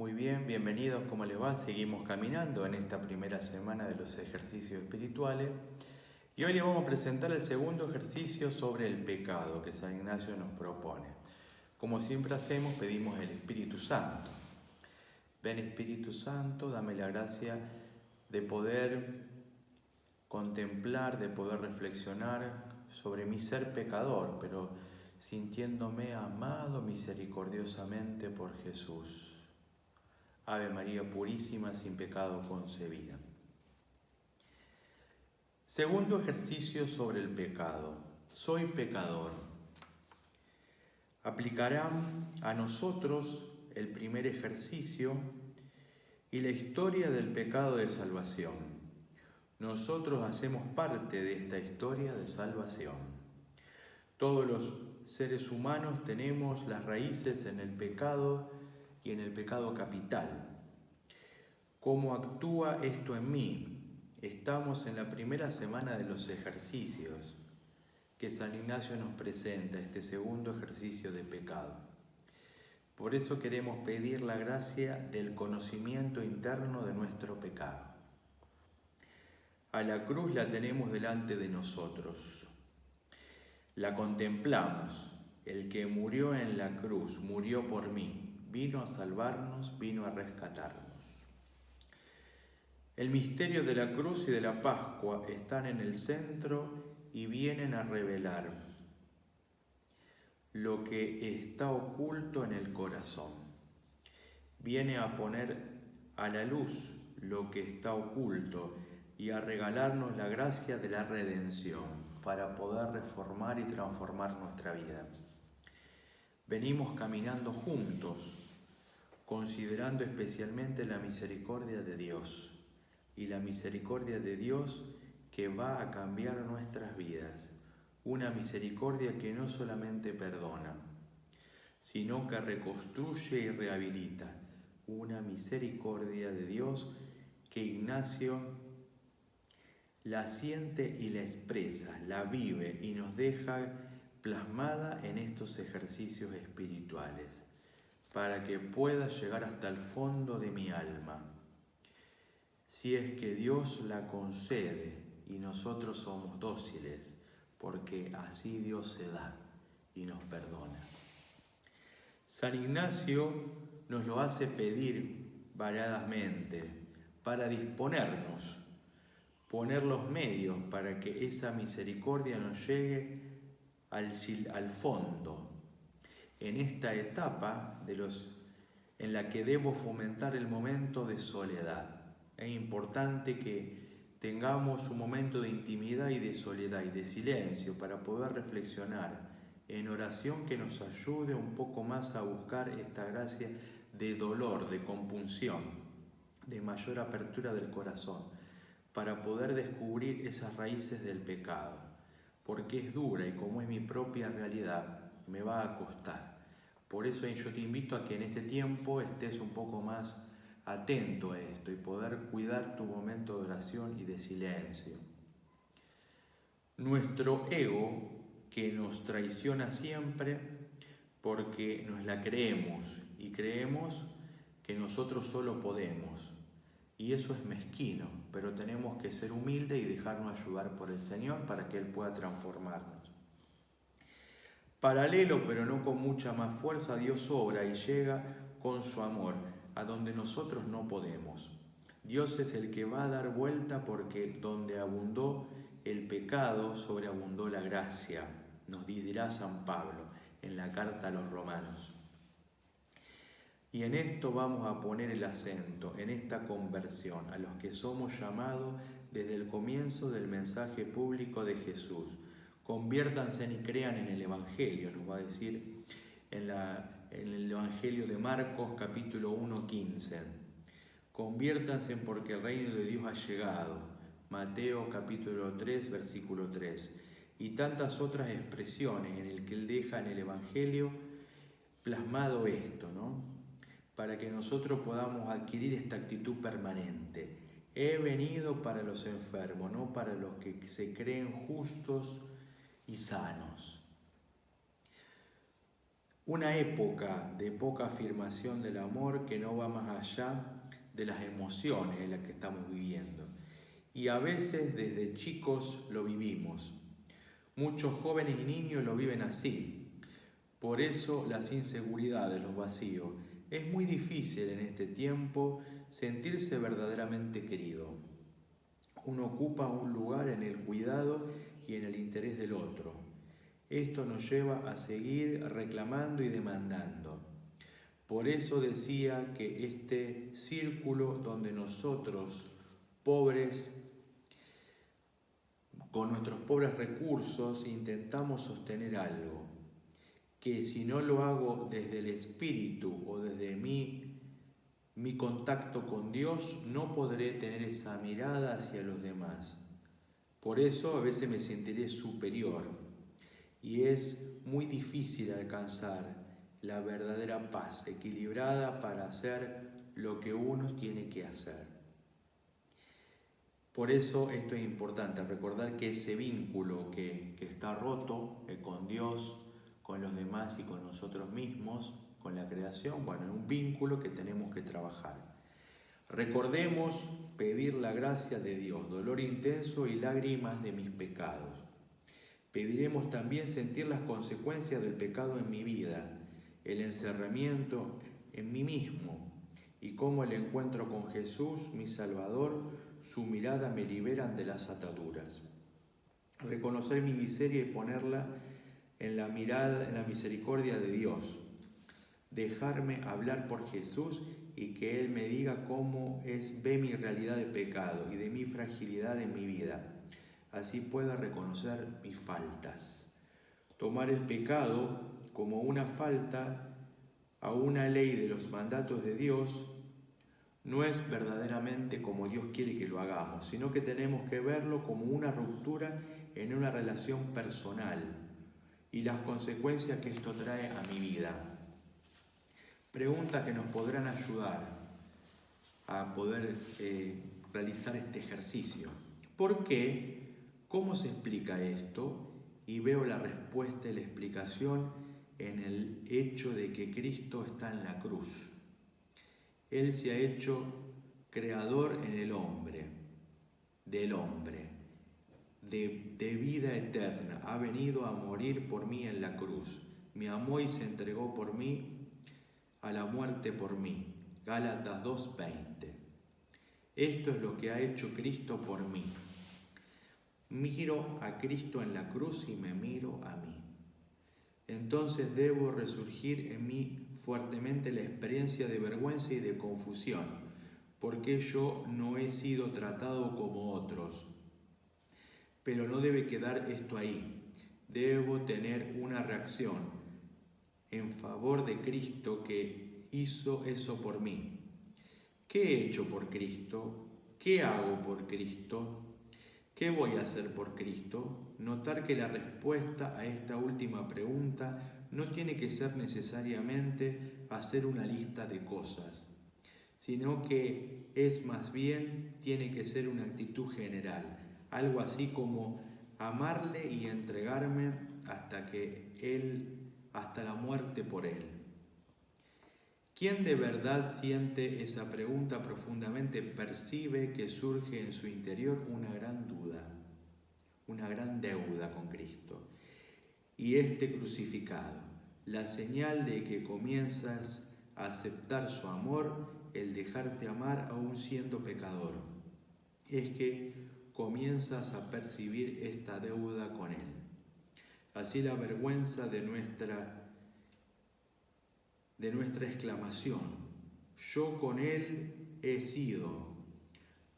Muy bien, bienvenidos, ¿cómo les va? Seguimos caminando en esta primera semana de los ejercicios espirituales y hoy les vamos a presentar el segundo ejercicio sobre el pecado que San Ignacio nos propone. Como siempre hacemos, pedimos el Espíritu Santo. Ven Espíritu Santo, dame la gracia de poder contemplar, de poder reflexionar sobre mi ser pecador, pero sintiéndome amado misericordiosamente por Jesús. Ave María Purísima, sin pecado concebida. Segundo ejercicio sobre el pecado. Soy pecador. Aplicarán a nosotros el primer ejercicio y la historia del pecado de salvación. Nosotros hacemos parte de esta historia de salvación. Todos los seres humanos tenemos las raíces en el pecado y en el pecado capital. ¿Cómo actúa esto en mí? Estamos en la primera semana de los ejercicios que San Ignacio nos presenta, este segundo ejercicio de pecado. Por eso queremos pedir la gracia del conocimiento interno de nuestro pecado. A la cruz la tenemos delante de nosotros. La contemplamos. El que murió en la cruz, murió por mí. Vino a salvarnos, vino a rescatarnos. El misterio de la cruz y de la Pascua están en el centro y vienen a revelar lo que está oculto en el corazón. Viene a poner a la luz lo que está oculto y a regalarnos la gracia de la redención para poder reformar y transformar nuestra vida. Venimos caminando juntos, considerando especialmente la misericordia de Dios y la misericordia de Dios que va a cambiar nuestras vidas. Una misericordia que no solamente perdona, sino que reconstruye y rehabilita. Una misericordia de Dios que Ignacio la siente y la expresa, la vive y nos deja plasmada en estos ejercicios espirituales, para que pueda llegar hasta el fondo de mi alma. Si es que Dios la concede y nosotros somos dóciles, porque así Dios se da y nos perdona. San Ignacio nos lo hace pedir variadamente para disponernos, poner los medios para que esa misericordia nos llegue al fondo. En esta etapa en la que debo fomentar el momento de soledad. Es importante que tengamos un momento de intimidad y de soledad y de silencio para poder reflexionar en oración que nos ayude un poco más a buscar esta gracia de dolor, de compunción, de mayor apertura del corazón, para poder descubrir esas raíces del pecado, porque es dura y como es mi propia realidad, me va a costar. Por eso yo te invito a que en este tiempo estés un poco más atento a esto y poder cuidar tu momento de oración y de silencio. Nuestro ego, que nos traiciona siempre porque nos la creemos y creemos que nosotros solo podemos. Y eso es mezquino, pero tenemos que ser humildes y dejarnos ayudar por el Señor para que Él pueda transformarnos. Paralelo, pero no con mucha más fuerza, Dios obra y llega con su amor a donde nosotros no podemos. Dios es el que va a dar vuelta porque donde abundó el pecado, sobreabundó la gracia, nos dirá San Pablo en la carta a los Romanos. Y en esto vamos a poner el acento, en esta conversión, a los que somos llamados desde el comienzo del mensaje público de Jesús. Conviértanse y crean en el Evangelio, nos va a decir en el Evangelio de Marcos, capítulo 1, 15. Conviértanse porque el reino de Dios ha llegado. Mateo, capítulo 3, versículo 3. Y tantas otras expresiones en el que Él deja en el Evangelio plasmado esto, ¿no? Para que nosotros podamos adquirir esta actitud permanente. He venido para los enfermos, no para los que se creen justos y sanos. Una época de poca afirmación del amor que no va más allá de las emociones en las que estamos viviendo. Y a veces desde chicos lo vivimos. Muchos jóvenes y niños lo viven así. Por eso las inseguridades, los vacíos. Es muy difícil en este tiempo sentirse verdaderamente querido. Uno ocupa un lugar en el cuidado y en el interés del otro. Esto nos lleva a seguir reclamando y demandando. Por eso decía que este círculo donde nosotros, pobres, con nuestros pobres recursos, intentamos sostener algo, que si no lo hago desde el espíritu o desde mi contacto con Dios, no podré tener esa mirada hacia los demás. Por eso a veces me sentiré superior y es muy difícil alcanzar la verdadera paz equilibrada para hacer lo que uno tiene que hacer. Por eso esto es importante, recordar que ese vínculo que está roto con Dios, con los demás y con nosotros mismos, con la creación, bueno, es un vínculo que tenemos que trabajar. Recordemos pedir la gracia de Dios, dolor intenso y lágrimas de mis pecados. Pediremos también sentir las consecuencias del pecado en mi vida, el encerramiento en mí mismo y cómo el encuentro con Jesús, mi Salvador, su mirada me liberan de las ataduras. Reconocer mi miseria y ponerla en la mirada, en la misericordia de Dios. Dejarme hablar por Jesús y que Él me diga cómo ve mi realidad de pecado y de mi fragilidad en mi vida. Así pueda reconocer mis faltas. Tomar el pecado como una falta a una ley de los mandatos de Dios no es verdaderamente como Dios quiere que lo hagamos, sino que tenemos que verlo como una ruptura en una relación personal y las consecuencias que esto trae a mi vida. Preguntas que nos podrán ayudar a poder realizar este ejercicio. ¿Por qué? ¿Cómo se explica esto? Y veo la respuesta y la explicación en el hecho de que Cristo está en la cruz. Él se ha hecho creador en el hombre, del hombre, de vida eterna. Ha venido a morir por mí en la cruz. Me amó y se entregó por mí a la muerte por mí. Gálatas 2:20. Esto es lo que ha hecho Cristo por mí. Miro a Cristo en la cruz y me miro a mí. Entonces debo resurgir en mí fuertemente la experiencia de vergüenza y de confusión, porque yo no he sido tratado como otros. Pero no debe quedar esto ahí. Debo tener una reacción en favor de Cristo que hizo eso por mí. ¿Qué he hecho por Cristo? ¿Qué hago por Cristo? ¿Qué voy a hacer por Cristo? Notar que la respuesta a esta última pregunta no tiene que ser necesariamente hacer una lista de cosas, sino que es más bien, tiene que ser una actitud general, algo así como amarle y entregarme hasta la muerte por Él. ¿Quién de verdad siente esa pregunta profundamente percibe que surge en su interior una gran duda, una gran deuda con Cristo? Y este crucificado, la señal de que comienzas a aceptar su amor, el dejarte amar aún siendo pecador, es que comienzas a percibir esta deuda con Él. Así la vergüenza de nuestra exclamación, yo con Él he sido,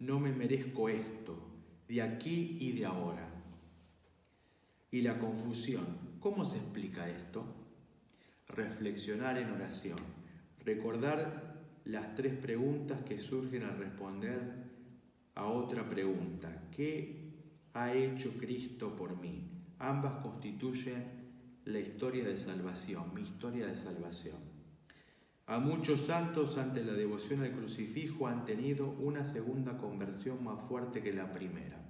no me merezco esto, de aquí y de ahora. Y la confusión, ¿cómo se explica esto? Reflexionar en oración, recordar las 3 preguntas que surgen al responder a otra pregunta. ¿Qué ha hecho Cristo por mí? Ambas constituyen la historia de salvación, mi historia de salvación. A muchos santos ante la devoción al crucifijo han tenido una segunda conversión más fuerte que la primera.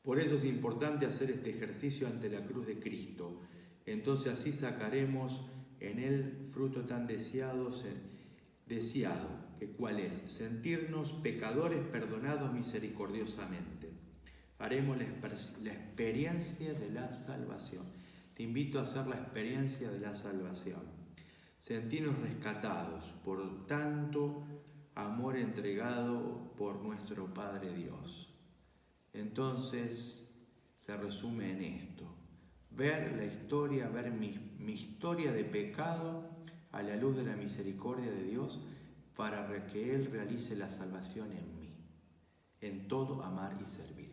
Por eso es importante hacer este ejercicio ante la cruz de Cristo, Entonces así sacaremos en él fruto tan deseado, que cuál es, sentirnos pecadores perdonados misericordiosamente. Haremos la experiencia de la salvación. Te invito a hacer la experiencia de la salvación. Sentirnos rescatados por tanto amor entregado por nuestro Padre Dios. Entonces se resume en esto: ver la historia, ver mi historia de pecado a la luz de la misericordia de Dios, para que Él realice la salvación en mí. En todo amar y servir.